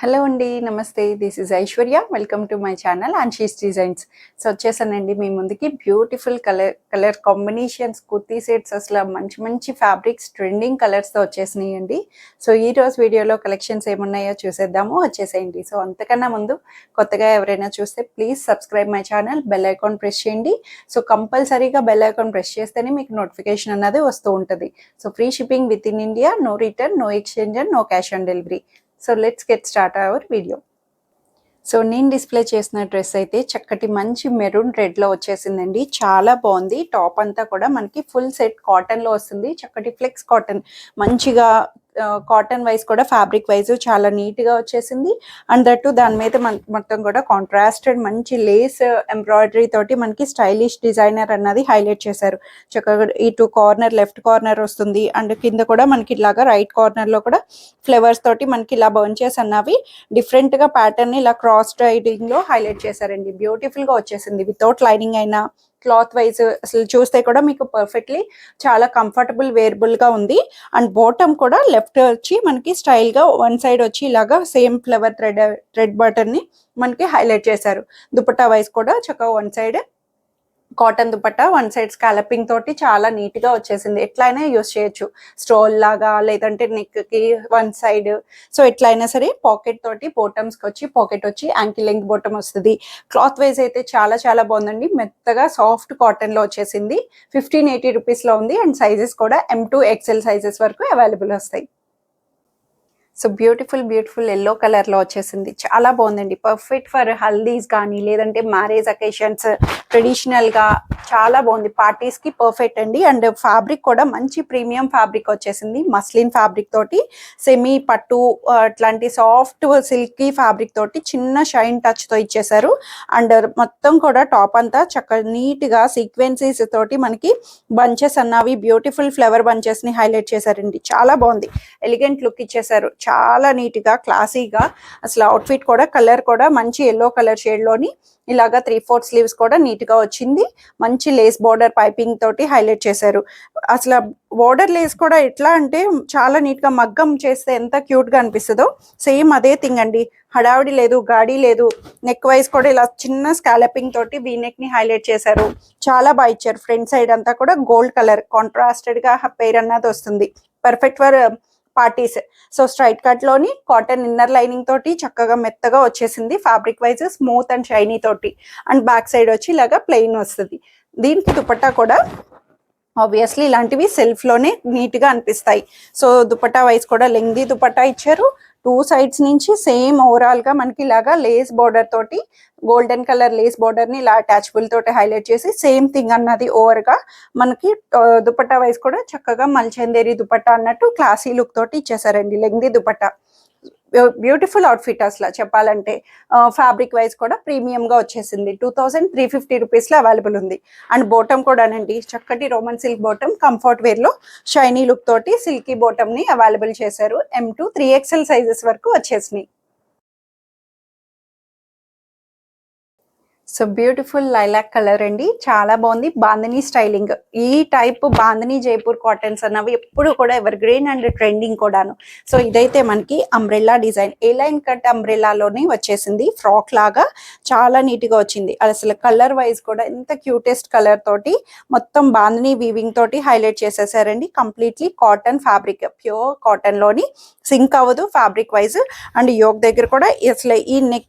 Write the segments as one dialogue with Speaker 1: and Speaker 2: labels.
Speaker 1: Hello అండి. నమస్తే. This is Aishwarya. Welcome to my channel Anshi's designs. So వచ్చేసానండి మీ ముందుకి beautiful colour combinations kurti sets అసలు మంచి మంచి ఫ్యాబ్రిక్స్ ట్రెండింగ్ కలర్స్తో వచ్చేసినాయండి. సో ఈరోజు వీడియోలో కలెక్షన్స్ ఏమున్నాయో చూసేద్దాము, వచ్చేసేయండి. సో అంతకన్నా ముందు కొత్తగా ఎవరైనా చూస్తే please subscribe my channel, bell icon press చేయండి. సో కంపల్సరీగా బెల్ ఐకాన్ ప్రెస్ చేస్తేనే మీకు నోటిఫికేషన్ అన్నది వస్తూ ఉంటుంది. So free shipping within India, no return, no exchange and no cash on delivery. So let's get start our video. So నేను display చేసిన dress అయితే చక్కటి మంచి మెరూన్ రెడ్లో వచ్చేసిందండి. చాలా బాగుంది. టాప్ అంతా కూడా మనకి ఫుల్ సెట్ కాటన్లో వస్తుంది. చక్కటి ఫ్లెక్స్ కాటన్, మంచిగా కాటన్ వైజ్ కూడా ఫ్యాబ్రిక్ వైజ్ చాలా నీట్గా వచ్చేసింది. అండ్ దట్టు దాని మీద మొత్తం కూడా కాంట్రాస్టెడ్ మంచి లేస్ ఎంబ్రాయిడరీ తోటి మనకి స్టైలిష్ డిజైనర్ అన్నది హైలైట్ చేశారు. చక్కగా ఇటు కార్నర్ లెఫ్ట్ కార్నర్ వస్తుంది. అండ్ కింద కూడా మనకి ఇలాగా రైట్ కార్నర్లో కూడా ఫ్లవర్స్ తోటి మనకి ఇలా బంచెస్ అన్నవి డిఫరెంట్గా ప్యాటర్న్ ఇలా క్రాస్ డ్రైడింగ్లో హైలైట్ చేశారండి. బ్యూటిఫుల్గా వచ్చేసింది. వితౌట్ లైనింగ్ అయినా క్లాత్ వైజ్ అసలు చూస్తే కూడా మీకు పర్ఫెక్ట్లీ చాలా కంఫర్టబుల్ వేరబుల్గా ఉంది. అండ్ బాటమ్ కూడా లెఫ్ట్ వచ్చి మనకి స్టైల్గా వన్ సైడ్ వచ్చి ఇలాగా సేమ్ ఫ్లవర్ థ్రెడ్ బటన్ని మనకి హైలైట్ చేశారు. దుపట్టా వైజ్ కూడా చక్కగా one side cotton dupatta, one side scalloping తోటి చాలా నీట్గా వచ్చేసింది. ఎట్లయినా యూస్ చేయొచ్చు, స్టోల్ లాగా లేదంటే నెక్కి వన్ సైడ్. సో ఎట్లయినా సరే పాకెట్ తోటి బాటమ్స్కి వచ్చి పాకెట్ వచ్చి యాంకిల్ లెంగ్త్ బాటమ్ వస్తుంది. క్లాత్ వైజ్ అయితే చాలా చాలా బాగుందండి. మెత్తగా సాఫ్ట్ కాటన్లో వచ్చేసింది. 1580 రూపీస్లో ఉంది. అండ్ సైజెస్ కూడా M2 XL సైజెస్ వరకు అవైలబుల్ వస్తాయి. సో బ్యూటిఫుల్ ఎల్లో కలర్లో వచ్చేసింది. చాలా బాగుందండి. పర్ఫెక్ట్ ఫర్ హల్దీస్ కానీ లేదంటే మ్యారేజ్ అకేషన్స్, ట్రెడిషనల్గా చాలా బాగుంది. పార్టీస్కి పర్ఫెక్ట్ అండి. అండ్ ఫ్యాబ్రిక్ కూడా మంచి ప్రీమియం ఫ్యాబ్రిక్ వచ్చేసింది. మస్లిన్ ఫ్యాబ్రిక్ తోటి సెమీ పట్టు అట్లాంటి సాఫ్ట్ సిల్కీ ఫ్యాబ్రిక్ తోటి చిన్న షైన్ టచ్తో ఇచ్చేసారు. అండ్ మొత్తం కూడా టాప్ అంతా చక్కగా నీట్గా సీక్వెన్సీస్ తోటి మనకి బంచెస్ అన్నవి బ్యూటిఫుల్ ఫ్లవర్ బంచెస్ని హైలైట్ చేశారండి. చాలా బాగుంది. ఎలిగెంట్ లుక్ ఇచ్చేసారు. చాలా నీట్గా క్లాసీగా అసలు అవుట్ఫిట్ కూడా కలర్ కూడా మంచి ఎల్లో కలర్ షేడ్లోని ఇలాగా 3/4 స్లీవ్స్ కూడా నీట్గా వచ్చింది. మంచి లేస్ బోర్డర్ పైపింగ్ తోటి హైలైట్ చేశారు. అసలు బోర్డర్ లేస్ కూడా ఎట్లా అంటే చాలా నీట్గా మగ్గం చేస్తే ఎంత క్యూట్గా అనిపిస్తుందో సేమ్ అదే థింగ్ అండి. హడావిడి లేదు, గాడి లేదు. నెక్ వైజ్ కూడా ఇలా చిన్న స్కాలపింగ్ తోటి వీ నెక్ ని హైలైట్ చేశారు. చాలా బాగా ఇచ్చారు. ఫ్రంట్ సైడ్ అంతా కూడా గోల్డ్ కలర్ కాంట్రాస్టెడ్ గా పేర్ అన్నది వస్తుంది. Perfect for parties. So straight cut లోని కాటన్ ఇన్నర్ లైనింగ్ తోటి చక్కగా మెత్తగా వచ్చేసింది. Fabric wise smooth and shiny తోటి. అండ్ బ్యాక్ సైడ్ వచ్చి ఇలాగా ప్లెయిన్ వస్తుంది. దీనికి దుపట్టా కూడా ఆబ్వియస్లీ ఇలాంటివి సెల్ఫ్ లోనే నీట్ గా అనిపిస్తాయి. సో దుపట్టా వైజ్ కూడా లెంగ్దీ దుపట్టా ఇచ్చారు. 2 సైడ్స్ నుంచి సేమ్ ఓవరాల్ గా మనకి ఇలాగా లేస్ బోర్డర్ తోటి గోల్డెన్ కలర్ లేస్ బోర్డర్ ని ఇలా అటాచబుల్ తోటి హైలైట్ చేసి సేమ్ థింగ్ అన్నది ఓవర్ గా మనకి దుపట్టా వైజ్ కూడా చక్కగా మల్చందేరి దుపట్టా అన్నట్టు క్లాసీ లుక్ తోటి ఇచ్చేసారండి. లెంగ్దీ దుపట్టా బ్యూటిఫుల్ అవుట్ఫిట్ అసలు చెప్పాలంటే. ఫ్యాబ్రిక్ వైజ్ కూడా ప్రీమియం గా వచ్చేసింది. 2350 రూపీస్లో అవైలబుల్ ఉంది. అండ్ బాటమ్ కూడానండి చక్కటి Roman silk bottom comfort wear లో షైనీ లుక్ తోటి సిల్కీ బాటమ్ ని అవైలబుల్ చేశారు. M2 3XL సైజెస్ వరకు వచ్చేసినాయి. సో బ్యూటిఫుల్ లైలాక్ కలర్ అండి. చాలా బాగుంది. బాందినీ స్టైలింగ్. ఈ టైప్ బాందినీ జైపూర్ కాటన్స్ అన్నవి ఎప్పుడు కూడా ఎవర్ గ్రీన్ అండ్ ట్రెండింగ్ కూడాను. సో ఇదైతే మనకి అంబ్రెల్లా డిజైన్, ఏ లైన్ కట్ అంబ్రెల్లాలోనే వచ్చేసింది. ఫ్రాక్ లాగా చాలా నీట్గా వచ్చింది. అసలు కలర్ వైజ్ కూడా ఎంత క్యూటెస్ట్ కలర్ తోటి మొత్తం బాందినీ వీవింగ్ తోటి హైలైట్ చేసేసారండి. Completely cotton fabric, pure cotton లోని సింక్ అవ్వదు ఫ్యాబ్రిక్ వైజ్. అండ్ యోక్ దగ్గర కూడా అసలు ఈ నెక్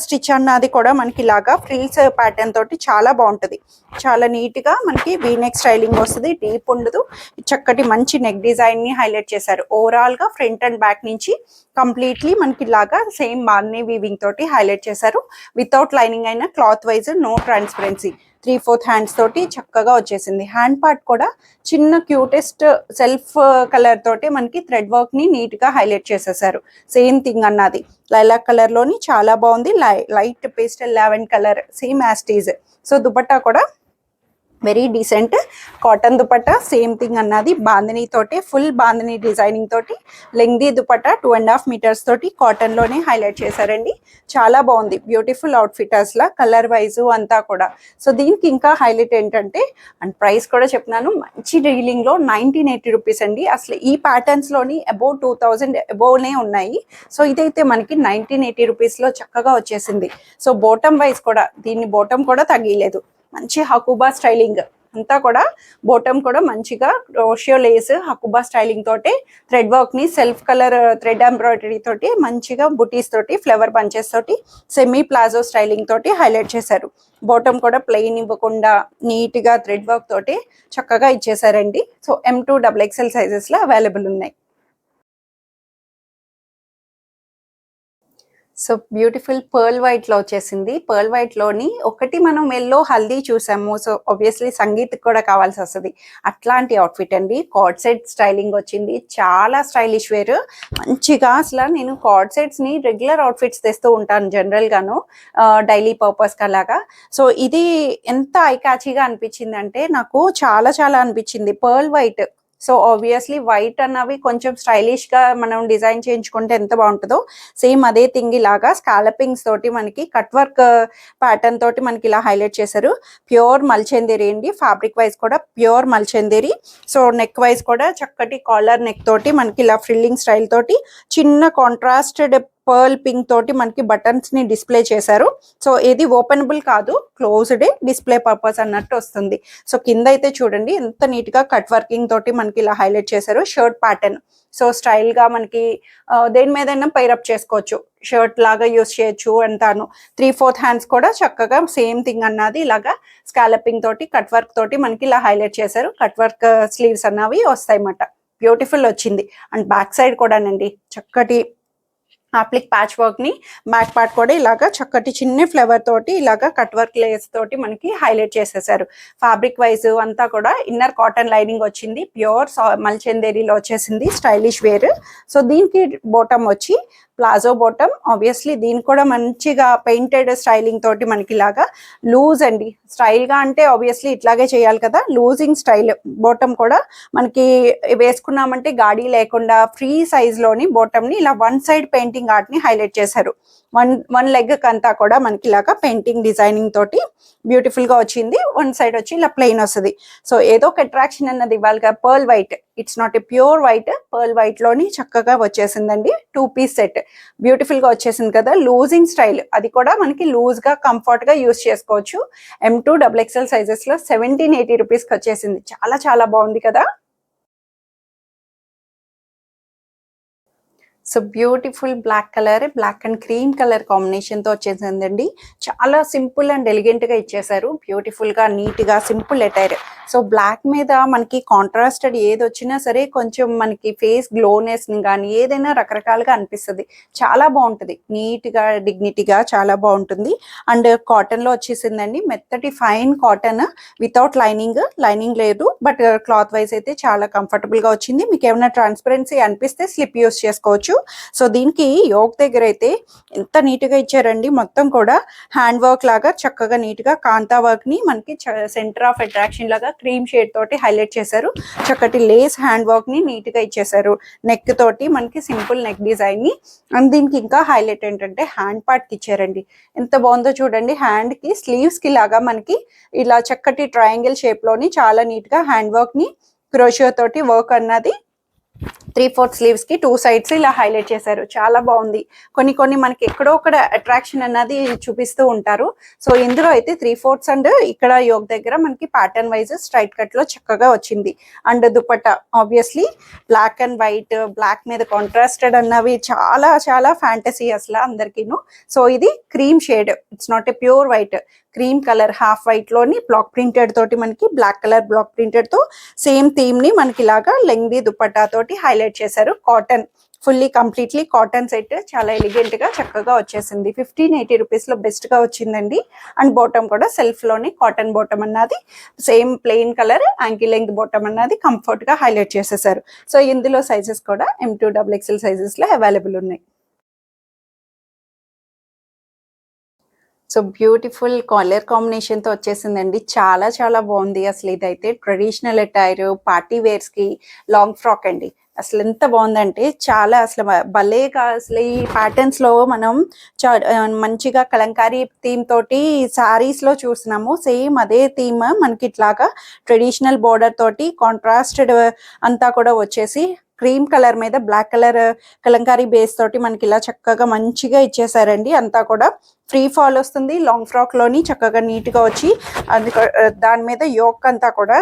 Speaker 1: స్టిచ్ అన్నది కూడా మనకి ఇలాగా ఫ్రిల్స్ ప్యాటర్న్ తోటి చాలా బాగుంటుంది. చాలా నీట్ గా మనకి వీ నెక్ స్టైలింగ్ వస్తుంది. డీప్ ఉండదు. చక్కటి మంచి నెక్ డిజైన్ ని హైలైట్ చేశారు. ఓవరాల్ గా ఫ్రంట్ అండ్ బ్యాక్ నుంచి కంప్లీట్లీ మనకి ఇలాగా సేమ్ బాందినీ వీవింగ్ తోటి హైలైట్ చేశారు. వితౌట్ లైనింగ్ అయినా cloth wise no transparency. 3/4 hands తోటి చక్కగా వచ్చేసింది. హ్యాండ్ పార్ట్ కూడా చిన్న క్యూటెస్ట్ సెల్ఫ్ కలర్ తోటి మనకి థ్రెడ్ వర్క్ ని నీట్ గా హైలైట్ చేసేసారు. సేమ్ థింగ్ అన్నది లైలాక్ కలర్ లోని చాలా బాగుంది. Light pastel lavender colour same యాస్టీజ్. సో దుపట్టా కూడా very decent cotton dupatta, same thing అన్నది బాందినీ తోటి, ఫుల్ బాందినీ డిజైనింగ్ తోటి, లెంగ్దీ దుపట్టా 2.5 మీటర్స్ తోటి కాటన్ లోనే హైలైట్ చేశారండి. చాలా బాగుంది, బ్యూటిఫుల్ అవుట్ఫిట్ అసలు కలర్ వైజ్ అంతా కూడా. సో దీనికి ఇంకా హైలైట్ ఏంటంటే, అండ్ ప్రైస్ కూడా చెప్తున్నాను, మంచి డీలింగ్ లో 1980 రూపీస్ అండి. అసలు ఈ ప్యాటర్న్స్ లోని అబౌవ్ 2000 అబోవ్నే ఉన్నాయి. సో ఇదైతే మనకి 1980 రూపీస్ లో చక్కగా వచ్చేసింది. సో బాటమ్ వైజ్ కూడా, దీన్ని బాటమ్ కూడా తగ్గలేదు, మంచి హకుబా స్టైలింగ్ అంతా కూడా. బాటమ్ కూడా మంచిగా రోషియో లేస్ హకుబా స్టైలింగ్ తోటి, థ్రెడ్ వర్క్ ని సెల్ఫ్ కలర్ థ్రెడ్ ఎంబ్రాయిడరీ తోటి, మంచిగా బుటీస్ తోటి, ఫ్లవర్ బంచెస్ తోటి, సెమీ ప్లాజో స్టైలింగ్ తోటి హైలైట్ చేశారు. బాటమ్ కూడా ప్లెయిన్ ఇవ్వకుండా నీట్ గా థ్రెడ్ వర్క్ తోటి చక్కగా ఇచ్చేసారండి. సో M2 XXL సైజెస్ లో అవైలబుల్ ఉన్నాయి. సో బ్యూటిఫుల్ పర్ల్ వైట్ లో వచ్చేసింది. పర్ల్ వైట్ లోని ఒకటి మనం ఎల్లో హల్దీ చూసాము. సో ఆబ్వియస్లీ సంగీత్ కూడా కావాల్సి వస్తుంది, అట్లాంటి అవుట్ఫిట్ అండి. కార్డ్ సెట్ స్టైలింగ్ వచ్చింది, చాలా స్టైలిష్ వేర్ మంచిగా. అసలు నేను కార్డ్ సెట్స్ ని రెగ్యులర్ అవుట్ఫిట్స్ తెస్తూ ఉంటాను జనరల్ గాను, డైలీ పర్పస్ అలాగా. సో ఇది ఎంత ఐకాచీగా అనిపించింది అంటే నాకు చాలా చాలా అనిపించింది pearl white. So obviously white అన్నవి కొంచెం స్టైలిష్ గా మనం డిజైన్ చేయించుకుంటే ఎంత బాగుంటుందో, సేమ్ అదే థింగ్ ఇలాగా స్కాలపింగ్స్ తోటి మనకి కట్ వర్క్ ప్యాటర్న్ తోటి మనకి ఇలా హైలైట్ చేశారు. ప్యూర్ మల్చందేరి అండి, ఫ్యాబ్రిక్ వైజ్ కూడా ప్యూర్ మల్చందేరి. సో నెక్ వైజ్ కూడా చక్కటి కాలర్ నెక్ తోటి మనకి ఇలా ఫ్రిల్లింగ్ స్టైల్ తోటి, చిన్న కాంట్రాస్టెడ్ పర్ల్ పింక్ తోటి మనకి బటన్స్ ని డిస్ప్లే చేశారు. సో ఇది ఓపెనబుల్ కాదు, క్లోజ్డ్ డిస్ప్లే పర్పస్ అన్నట్టు వస్తుంది. సో కింద అయితే చూడండి ఎంత నీట్ గా కట్ వర్కింగ్ తోటి మనకి ఇలా హైలైట్ చేశారు. షర్ట్ ప్యాటర్న్, సో స్టైల్ గా మనకి దేని మీదైనా పైరప్ చేసుకోవచ్చు, షర్ట్ లాగా యూస్ చేయొచ్చు అంటాను. 3/4 హ్యాండ్స్ కూడా చక్కగా సేమ్ థింగ్ అన్నది ఇలాగా స్కాలపింగ్ తోటి కట్ వర్క్ తోటి మనకి ఇలా హైలైట్ చేశారు. కట్ వర్క్ స్లీవ్స్ అన్నవి వస్తాయి అన్నమాట, బ్యూటిఫుల్ వచ్చింది. అండ్ బ్యాక్ సైడ్ కూడానండి చక్కటి ఆప్లిక్ ప్యాచ్ వర్క్ ని, బ్యాక్ పార్ట్ కూడా ఇలాగా చక్కటి చిన్న ఫ్లవర్ తోటి ఇలాగా కట్ వర్క్ లేస్ తోటి మనకి హైలైట్ చేసేసారు. ఫ్యాబ్రిక్ వైజ్ అంతా కూడా ఇన్నర్ కాటన్ లైనింగ్ వచ్చింది, ప్యూర్ మల్చందేరిలో వచ్చేసింది, స్టైలిష్ వేర్. సో దీనికి బాటమ్ వచ్చి ప్లాజో బాటమ్. ఆబ్వియస్లీ దీని కూడా మంచిగా పెయింటెడ్ స్టైలింగ్ తోటి మనకి ఇలాగా లూజ్ అండి, స్టైల్ గా అంటే ఆబ్వియస్లీ ఇట్లాగే చేయాలి కదా, లూజింగ్ స్టైల్. బాటమ్ కూడా మనకి వేసుకున్నామంటే గాడి లేకుండా ఫ్రీ సైజ్ లోని బాటమ్ ని ఇలా వన్ సైడ్ పెయింటింగ్ ఆర్ట్ ని హైలైట్ చేశారు. వన్ లెగ్ అంతా కూడా మనకి ఇలాగా పెయింటింగ్ డిజైనింగ్ తోటి బ్యూటిఫుల్ గా వచ్చింది. వన్ సైడ్ వచ్చి ఇలా ప్లెయిన్ వస్తుంది. సో ఏదో ఒక అట్రాక్షన్ అన్నది ఇవ్వాలి కదా. Pearl white, it's not a pure white, pearl white లోని చక్కగా వచ్చేసిందండి. 2 పీస్ సెట్ బ్యూటిఫుల్ గా వచ్చేసింది కదా. లూజింగ్ స్టైల్, అది కూడా మనకి లూజ్ గా కంఫర్ట్ గా యూస్ చేసుకోవచ్చు. M2 XXL సైజెస్ లో 1780 రూపీస్ కి వచ్చేసింది. చాలా చాలా బాగుంది కదా. So beautiful black colour, black and cream colour combination తో వచ్చేసిందండి. చాలా సింపుల్ అండ్ ఎలిగెంట్ గా ఇచ్చేసారు, బ్యూటిఫుల్ గా నీట్ గా సింపుల్ అటైర్. సో బ్లాక్ మీద మనకి కాంట్రాస్టెడ్ ఏది వచ్చినా సరే కొంచెం మనకి ఫేస్ గ్లోనెస్ కానీ ఏదైనా రకరకాలుగా అనిపిస్తుంది. చాలా బాగుంటుంది, నీట్ గా డిగ్నిటీగా చాలా బాగుంటుంది. అండ్ కాటన్ లో వచ్చేసిందండి, మెత్తటి ఫైన్ కాటన్ వితౌట్ లైనింగ్ లేదు, బట్ క్లాత్ వైజ్ అయితే చాలా కంఫర్టబుల్ గా వచ్చింది. మీకు ఏమైనా ట్రాన్స్పరెన్సీ అనిపిస్తే స్లిప్ యూస్ చేసుకోవచ్చు. సో దీనికి యోక్ దగ్గర అయితే ఎంత నీట్ గా ఇచ్చారండి, మొత్తం కూడా హ్యాండ్ వర్క్ లాగా చక్కగా నీట్ గా కాంతా వర్క్ ని మనకి సెంటర్ ఆఫ్ అట్రాక్షన్ లాగా క్రీమ్ షేడ్ తోటి హైలైట్ చేశారు. చక్కటి లేస్ హ్యాండ్ వర్క్ ని నీట్ గా ఇచ్చేసారు. నెక్ తోటి మనకి సింపుల్ నెక్ డిజైన్ ని. అండ్ దీనికి ఇంకా హైలైట్ ఏంటంటే హ్యాండ్ పార్ట్ కి ఇచ్చారండి, ఎంత బాగుందో చూడండి. హ్యాండ్ కి స్లీవ్స్ కి లాగా మనకి ఇలా చక్కటి ట్రయాంగిల్ షేప్ లోని చాలా నీట్ గా హ్యాండ్ వర్క్ ని క్రోషియో తోటి వర్క్ అన్నది 3/4 స్లీవ్స్ కి 2 సైడ్స్ ఇలా హైలైట్ చేశారు. చాలా బాగుంది. కొన్ని మనకి ఎక్కడో ఒక అట్రాక్షన్ అన్నది చూపిస్తూ ఉంటారు. సో ఇందులో అయితే 3/4 అండ్ ఇక్కడ యోగ్ దగ్గర మనకి ప్యాటర్న్ వైజ్ స్ట్రైట్ కట్ లో చక్కగా వచ్చింది. And dupatta obviously black and white, black మీద కాంట్రాస్టెడ్ అన్నవి చాలా చాలా ఫ్యాంటసీ అసలు అందరికీను. సో ఇది cream shade, it's not a pure white, cream colour half white లోని బ్లాక్ ప్రింటెడ్ తోటి మనకి బ్లాక్ కలర్ బ్లాక్ ప్రింటెడ్ తో సేమ్ థీమ్ ని మనకి ఇలాగా లెంగ్దీ దుపట్టా తోటి హైలైట్ చేశారు. Cotton, fully completely cotton set, చాలా ఎలిగెంట్ గా చక్కగా వచ్చేసింది. 1580 రూపీస్ లో బెస్ట్ గా వచ్చిందండి. అండ్ బాటమ్ కూడా సెల్ఫ్ లోని కాటన్ బాటమ్ అన్నది same plain colour ankle length bottom అన్నది కంఫర్ట్ గా హైలైట్ చేసేసారు. సో ఇందులో సైజెస్ కూడా M2 XXL సైజెస్ లో అవైలబుల్ ఉన్నాయి. సో బ్యూటిఫుల్ కలర్ కాంబినేషన్తో వచ్చేసిందండి. చాలా చాలా బాగుంది. అసలు ఇదైతే ట్రెడిషనల్ అటైర్, పార్టీ వేర్స్కి లాంగ్ ఫ్రాక్ అండి. అసలు ఎంత బాగుందంటే చాలా అసలు భలేగా అసలు ఈ ప్యాటర్న్స్లో మనం మంచిగా కలంకారీ థీమ్ తోటి శారీస్లో చూస్తున్నాము. సేమ్ అదే థీమ్ మనకి ఇట్లాగా ట్రెడిషనల్ బోర్డర్ తోటి కాంట్రాస్టెడ్ అంతా కూడా వచ్చేసి క్రీమ్ కలర్ మీద బ్లాక్ కలర్ కలంకారీ బేస్ తోటి మనకి ఇలా చక్కగా మంచిగా ఇచ్చేసారండి. అంతా కూడా ఫ్రీ ఫాల్ వస్తుంది. లాంగ్ ఫ్రాక్ లోని చక్కగా నీట్ గా వచ్చి దాని మీద యోక్ అంతా కూడా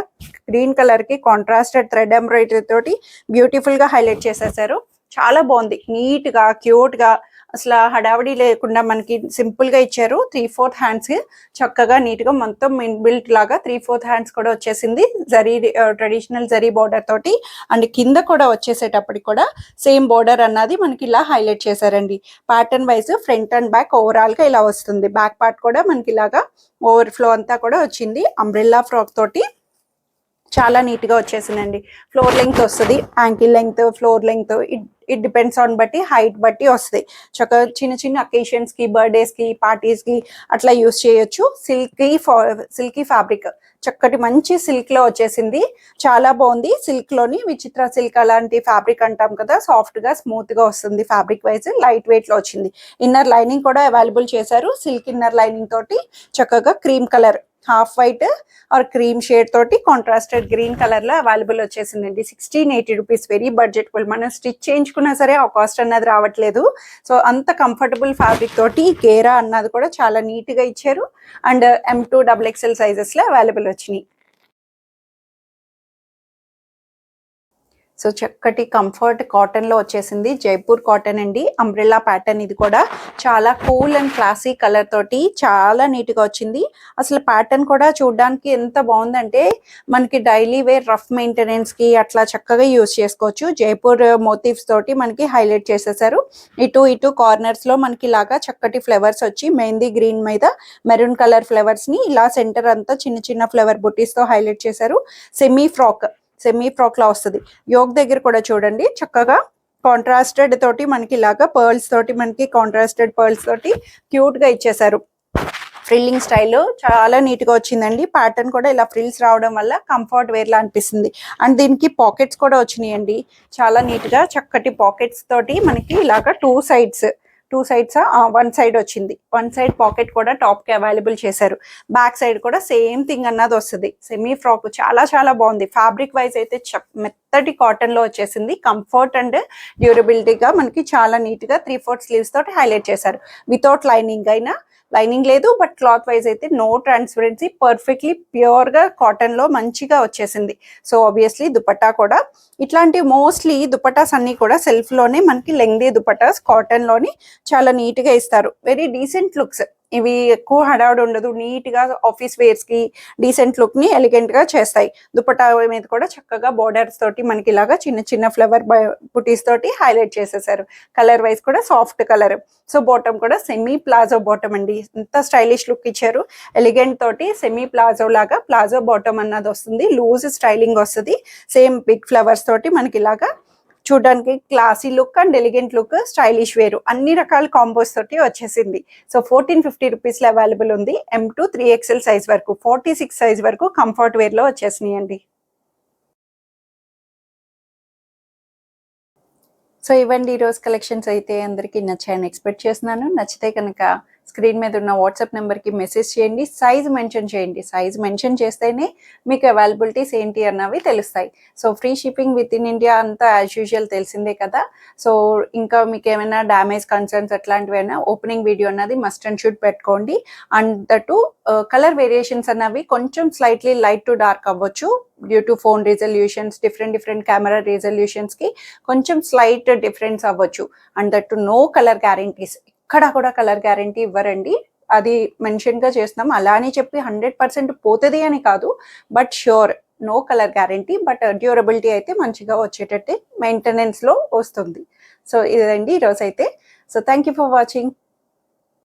Speaker 1: గ్రీన్ కలర్ కి కాంట్రాస్టెడ్ థ్రెడ్ ఎంబ్రాయిడరీ తోటి బ్యూటిఫుల్ గా హైలైట్ చేసేసారు. చాలా బాగుంది. నీట్ గా క్యూట్ గా అసలు హడావిడి లేకుండా మనకి సింపుల్ గా ఇచ్చారు. 3/4 హ్యాండ్స్ చక్కగా నీట్ గా మొత్తం బిల్ట్ లాగా 3/4 హ్యాండ్స్ కూడా వచ్చేసింది. జరీ ట్రెడిషనల్ జరీ బోర్డర్ తోటి అండ్ కింద కూడా వచ్చేసేటప్పటికి కూడా సేమ్ బోర్డర్ అన్నది మనకి ఇలా హైలైట్ చేశారండి. Pattern wise front and back overall గా ఇలా వస్తుంది. బ్యాక్ పార్ట్ కూడా మనకి ఇలాగా ఓవర్ ఫ్లో అంతా కూడా వచ్చింది. అంబ్రెల్లా ఫ్రాక్ తోటి చాలా నీట్ గా వచ్చేసిందండి. ఫ్లోర్ లెంగ్త్ వస్తుంది, ankle length, floor length, it depends on బట్టి హైట్ బట్టి వస్తుంది. చక్కగా చిన్న చిన్న అకేషన్స్ కి, బర్త్డేస్ కి, పార్టీస్ కి అట్లా యూస్ చేయొచ్చు. సిల్కీ ఫ్యాబ్రిక్ చక్కటి మంచి సిల్క్ లో వచ్చేసింది. చాలా బాగుంది. సిల్క్ లోని విచిత్ర సిల్క్ అలాంటి ఫ్యాబ్రిక్ అంటాం కదా, సాఫ్ట్ గా స్మూత్ గా వస్తుంది. ఫ్యాబ్రిక్ వైజ్ లైట్ వెయిట్ లో వచ్చింది. ఇన్నర్ లైనింగ్ కూడా అవైలబుల్ చేశారు. సిల్క్ ఇన్నర్ లైనింగ్ తోటి చక్కగా cream colour, half white or cream shade తోటి కాంట్రాస్టెడ్ గ్రీన్ కలర్ లో అవైలబుల్ వచ్చేసిందండి. 1680 రూపీస్, వెరీ బడ్జెటబుల్. మనం స్టిచ్ చేయించుకున్నా సరే ఆ కాస్ట్ అన్నది రావట్లేదు. సో అంత కంఫర్టబుల్ ఫ్యాబ్రిక్ తోటి గేరా అన్నది కూడా చాలా నీట్ గా ఇచ్చారు. అండ్ M2 XXL సైజెస్ లో అవైలబుల్ వచ్చినాయి. సో చక్కటి కంఫర్ట్ కాటన్ లో వచ్చేసింది. జైపూర్ కాటన్ అండి. Umbrella pattern. ఇది కూడా చాలా కూల్ అండ్ క్లాసీ కలర్ తోటి చాలా నీట్ గా వచ్చింది. అసలు ప్యాటర్న్ కూడా చూడడానికి ఎంత బాగుందంటే మనకి డైలీ వేర్ రఫ్ మెయింటెనెన్స్ కి అట్లా చక్కగా యూజ్ చేసుకోవచ్చు. జైపూర్ మోటివ్స్ తోటి మనకి హైలైట్ చేసేసారు. ఇటు కార్నర్స్ లో మనకి ఇలాగా చక్కటి ఫ్లవర్స్ వచ్చి మెహందీ గ్రీన్ మీద మెరూన్ కలర్ ఫ్లవర్స్ ని ఇలా సెంటర్ అంతా చిన్న చిన్న ఫ్లవర్ బుటీస్ తో హైలైట్ చేశారు. సెమీ ఫ్రాక్ లా వస్తుంది. యోగ్ దగ్గర కూడా చూడండి చక్కగా కాంట్రాస్టెడ్ తోటి మనకి ఇలాగా పర్ల్స్ తోటి మనకి కాంట్రాస్టెడ్ పర్ల్స్ తోటి క్యూట్ గా ఇచ్చేసారు. ఫ్రిల్లింగ్ స్టైల్ చాలా నీట్ గా వచ్చిందండి. ప్యాటర్న్ కూడా ఇలా ఫ్రిల్స్ రావడం వల్ల కంఫర్ట్ వేర్ లా అనిపిస్తుంది. అండ్ దీనికి పాకెట్స్ కూడా వచ్చినాయండి. చాలా నీట్ గా చక్కటి పాకెట్స్ తోటి మనకి ఇలాగా టూ సైడ్స్ వన్ సైడ్ వచ్చింది. వన్ సైడ్ పాకెట్ కూడా టాప్ కి అవైలబుల్ చేశారు. బ్యాక్ సైడ్ కూడా సేమ్ థింగ్ అన్నది వస్తుంది. సెమీ ఫ్రాక్ చాలా చాలా బాగుంది. ఫ్యాబ్రిక్ వైజ్ అయితే మెత్తటి కాటన్ లో వచ్చేసింది. కంఫర్ట్ అండ్ డ్యూరబిలిటీగా మనకి చాలా నీట్ గా 3/4 స్లీవ్స్ తోటి హైలైట్ చేశారు. వితౌట్ లైనింగ్ లేదు, బట్ క్లాత్ వైజ్ అయితే నో ట్రాన్స్పరెన్సీ, పర్ఫెక్ట్లీ ప్యూర్ గా కాటన్ లో మంచిగా వచ్చేసింది. సో ఆబ్వియస్లీ దుపట్టా కూడా ఇట్లాంటి మోస్ట్లీ దుపట్టాస్ అన్ని కూడా సెల్ఫ్ లోనే మనకి లెంగ్దీ దుపట్టాస్ కాటన్ లోని చాలా నీట్ గా ఇస్తారు. Very decent looks. ఇవి ఎక్కువ హడావుడు ఉండదు. నీట్ గా ఆఫీస్ వేర్స్ కి డీసెంట్ లుక్ ని ఎలిగెంట్ గా చేస్తాయి. దుపట్టా మీద కూడా చక్కగా బోర్డర్స్ తోటి మనకి ఇలాగా చిన్న చిన్న ఫ్లవర్ బుటీస్ తోటి హైలైట్ చేసేసారు. కలర్ వైజ్ కూడా సాఫ్ట్ కలర్. సో బాటమ్ కూడా సెమీ ప్లాజో బాటమ్ అండి. ఎంత స్టైలిష్ లుక్ ఇచ్చారు. ఎలిగెంట్ తోటి సెమీ ప్లాజో లాగా ప్లాజో బాటమ్ అన్నది వస్తుంది. లూజ్ స్టైలింగ్ వస్తుంది. సేమ్ బిగ్ ఫ్లవర్స్ తోటి మనకి ఇలాగా చూడడానికి classy look and elegant look, stylish వేరు అన్ని రకాల కాంబోస్ తోటి వచ్చేసింది. సో 1450 రూపీస్ లో అవైలబుల్ ఉంది. M2 3XL సైజ్ వరకు, 46 సైజ్ వరకు కంఫర్ట్ వేర్ లో వచ్చేసినాయి అండి. సో ఇవ్వండి ఈరోజు కలెక్షన్స్. అయితే అందరికీ నచ్చాయని ఎక్స్పెక్ట్ చేస్తున్నాను. నచ్చితే కనుక స్క్రీన్ మీద ఉన్న వాట్సాప్ నెంబర్కి మెసేజ్ చేయండి. సైజ్ మెన్షన్ చేయండి. సైజ్ మెన్షన్ చేస్తేనే మీకు అవైలబిలిటీస్ ఏంటి అన్నవి తెలుస్తాయి. So free shipping within India అంతా యాజ్ యూజువల్ తెలిసిందే కదా. సో ఇంకా మీకు ఏమైనా డ్యామేజ్ కన్సర్న్స్ అట్లాంటివైనా ఓపెనింగ్ వీడియో అన్నది మస్ట్ అండ్ షుడ్ పెట్టుకోండి. అండ్ దట్టు కలర్ వేరియేషన్స్ అన్నవి కొంచెం స్లైట్లీ లైట్ టు డార్క్ అవ్వచ్చు due to phone resolutions, different camera రిజల్యూషన్స్కి కొంచెం స్లైట్ డిఫరెన్స్ అవ్వచ్చు. And that no colour guarantees. ఎక్కడ కూడా కలర్ గ్యారంటీ ఇవ్వరండి. అది మెన్షన్గా చేస్తున్నాం. అలా అని చెప్పి 100% పోతుంది అని కాదు, but sure no colour guarantee. But durability అయితే మంచిగా వచ్చేటట్టే మెయింటెనెన్స్లో వస్తుంది. సో ఇదండి ఈరోజు అయితే. So thank you for watching.